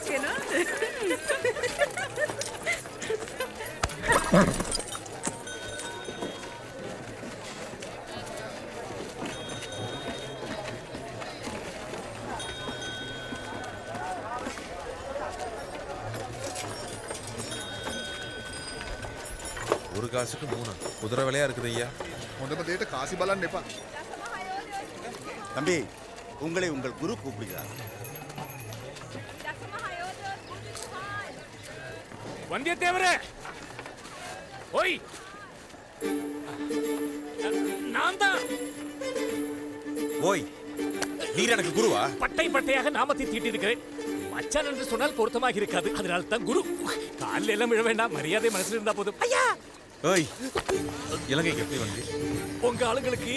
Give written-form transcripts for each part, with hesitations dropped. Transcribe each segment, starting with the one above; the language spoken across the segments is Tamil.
ஓகேனா? ஒரு காசுக்கு 3 குதிரை விலையா இருக்குது ஐயா. හොඳම දෙයට කාසි බලන්න එපා. தம்பி, உங்களை உங்கள் குரு கூப்பிடுகிறார். வந்தியத்தேவரே, ஓய், நான் தான். ஓய், நீர் எனக்கு குருவா? பட்டை பட்டையாக நாமத்தை தீட்டியிருக்கிறேன். மச்சான் என்று சொன்னால் பொருத்தமாக இருக்காது. அதனால தான் குரு. காலில் எல்லாம் விழ வேண்டாம், மரியாதை மனசில் இருந்தா போதும். ஐயா, ஓய், இலங்கைக்கு எப்படி வந்து? உங்க ஆளுங்களுக்கு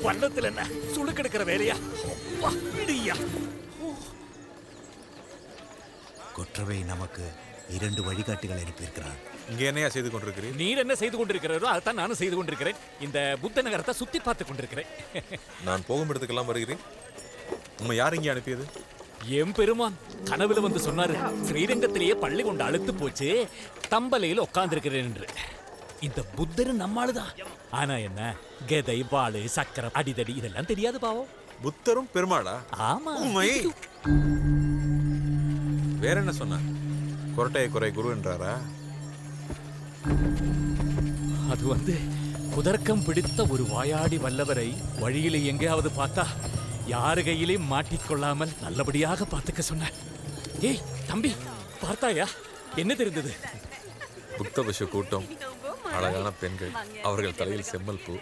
பள்ளத்தில் என்ன சுழுக்கெடுக்கிற வேலையா? அப்பா, விடுயா. கொற்றவை நமக்கு 2 வழிகாட்டிகள் அனுப்பியிருக்கிறார். இங்க என்னையா செய்து கொண்டிருக்கிறீர்? நீர் என்ன செய்து கொண்டிருக்கிறதோ அதைத்தான் நானும் செய்து கொண்டிருக்கிறேன். இந்த புத்த நகரத்தை சுத்தி பார்த்து கொண்டிருக்கிறேன். நான் போகும் இடத்துக்கெல்லாம் வருகிறேன். உண்மை யார் இங்கே அனுப்பியது? எம் பெருமான் கனவுல வந்து சொன்னாரு, ஸ்ரீரங்கத்திலேயே பள்ளி கொண்டு அழுத்து போச்சு, தம்பலையில் உட்கார்ந்திருக்கிறேன் என்று. இந்த புத்தர் நம்மாளுதான். ஆனா என்ன, கதை, வாளு, சக்கரம், அடிதடி இதெல்லாம் தெரியாது பாவம். புத்தரும் பெருமாளா? ஆமா. உண்மை. வேற என்ன சொன்னார்? கொரட்டைய குறை குரு என்றாரா? அது வந்து குதர்க்கம் பிடித்த ஒரு வாயாடி வல்லவரை வழியில எங்கேயாவது பார்த்தா யாரு கையிலையும் மாட்டிக்கொள்ளாமல் நல்லபடியாக பார்த்துக்க சொன்னார். ஏய் தம்பி, பார்த்தாயா? என்ன தெரிந்தது? புத்த பசு கூட்டம், அழகான பெண்கள், அவர்கள் தலையில் செம்மல் பூ.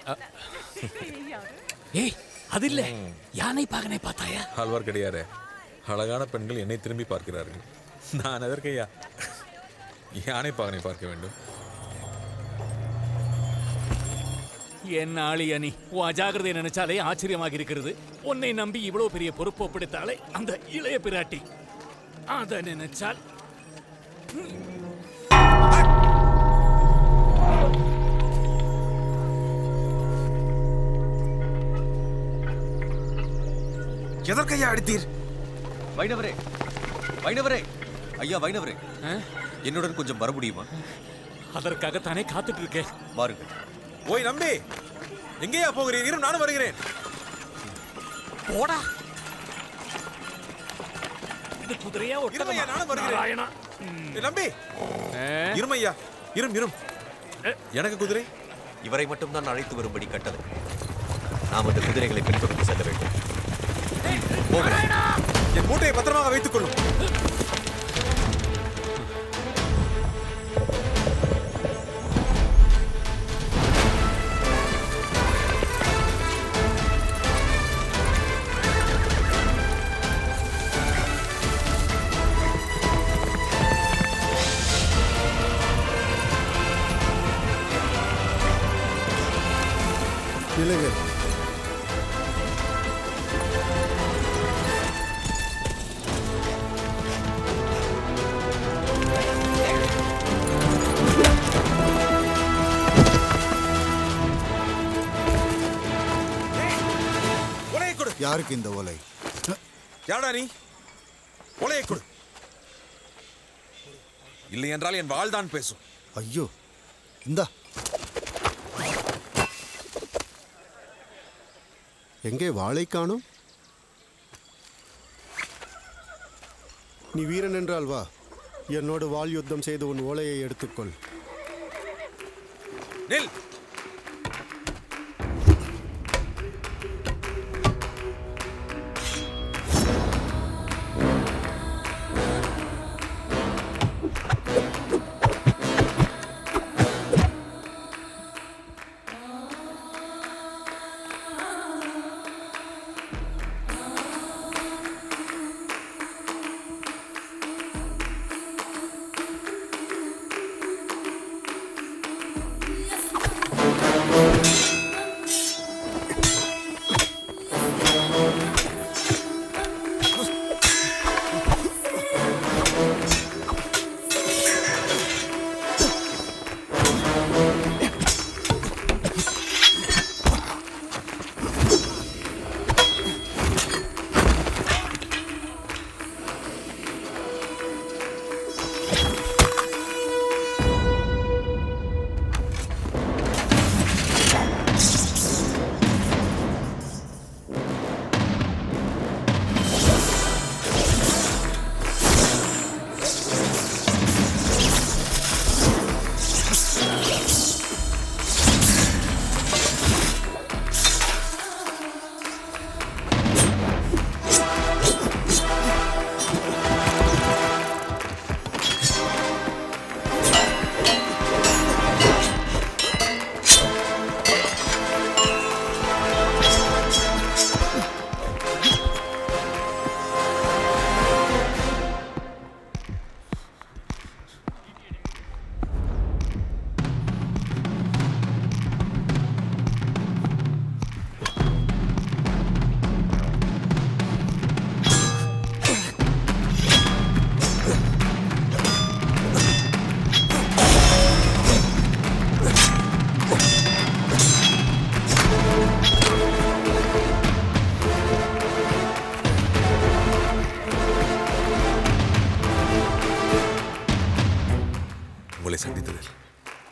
ஏய் அது இல்ல, யானை பாகனை பார்த்தாயா? ஆழ்வார் கிடையாரே, அழகான பெண்கள் என்னை திரும்பி பார்க்கிறார்கள். நான் எதற்கையா யானை பாகனை பார்க்க வேண்டும்? என் ஆளியணி, உன் அஜாகிரதை நினைச்சாலே ஆச்சரியமாக இருக்கிறது. உன்னை நம்பி இவ்வளவு பெரிய பொறுப்பு ஒப்படைத்தாலே அந்த இளைய பிராட்டி, அதை நினைச்சால் எதற்கையா அடித்தீர்? வைணவரே, வைணவரே, ஐயா வைணவரே, என்னுடன் கொஞ்சம் வர முடியுமா? அதற்காகத்தானே காத்துட்டு இருக்கேன். வாருங்கள். ஓய் நம்பி, எங்கேயா போகிறீர்? இரும், நானும் வருகிறேன். போடா. இது குதிரையா இருமையா, நானும் வருகிறேன். நாராயணா. நம்பி, இருமையா, இரும். எனக்கு குதிரை. இவரை மட்டும் தான் அழைத்து வரும்படி கட்டளை. நாம் அந்த குதிரைகளை பின்தொடர்ந்து செல்ல வேண்டும். என் மூட்டையை பத்திரமாக வைத்துக் கொள்ளும். இல்லைங்க, யாருக்கு இந்த ஓலை? யாடா நீ? ஓலையை கொடு. இல்லை என்றால் என் வாழ்தான் பேசும். ஐயோ, இந்தா. எங்கே வாளை காணோம்? நீ வீரன் என்றால் வா, என்னோடு வாள் யுத்தம் செய்து உன் ஓலையை எடுத்துக்கொள். நெல்.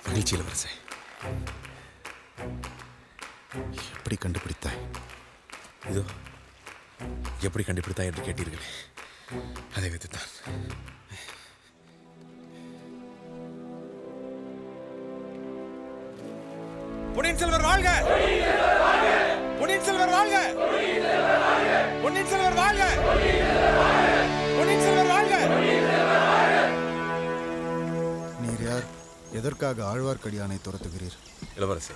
மகிழ்ச்சி இளவரசே. எப்படி கண்டுபிடித்தாய்? இதோ எப்படி கண்டுபிடித்தாய் என்று கேட்டீர்களே, அதை வைத்துத்தான். பொன்னியின் செல்வர் வாழ்க! பொன்னியின் செல்வர் வாழ்க! பொன்னியின் செல்வர் வாழ்க! பொன்னியின் செல்வர் வாழ்க! நீர் யார்? எதற்காக ஆழ்வார்க்கடியானை துரத்துகிறீர்? இளவரசே,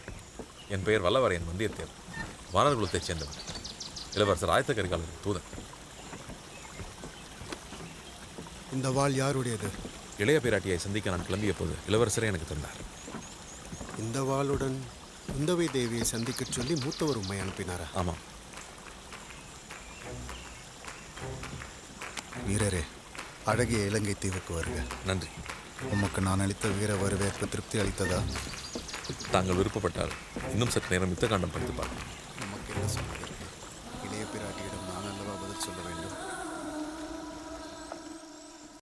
என் பெயர் வல்லவரையன் வந்தியத்தேவன், வானர் குலத்தைச் சேர்ந்தவன். இளவரசர் ஆயத்த கரிகாலரின் தூதன். இந்த வாள் யாருடையது? இளைய பிராட்டியை சந்திக்க நான் கிளம்பிய போது இளவரசரே எனக்கு தந்தார். இந்த வாளுடன் குந்தவை தேவியை சந்திக்கச் சொல்லி மூத்தவர் உண்மை அனுப்பினாரா? ஆமாம். வீரரே, அழகிய இலங்கை தீவுக்கு வருக. நன்றி. உமக்கு நான் அளித்த வீர வரவேற்பு திருப்தி அளித்ததா? தாங்கள் விருப்பப்பட்டால் இன்னும் சற்று நேரம் யுத்த காண்டம் படித்து பார்க்கலாம். உமக்கு என்ன சொல்ல?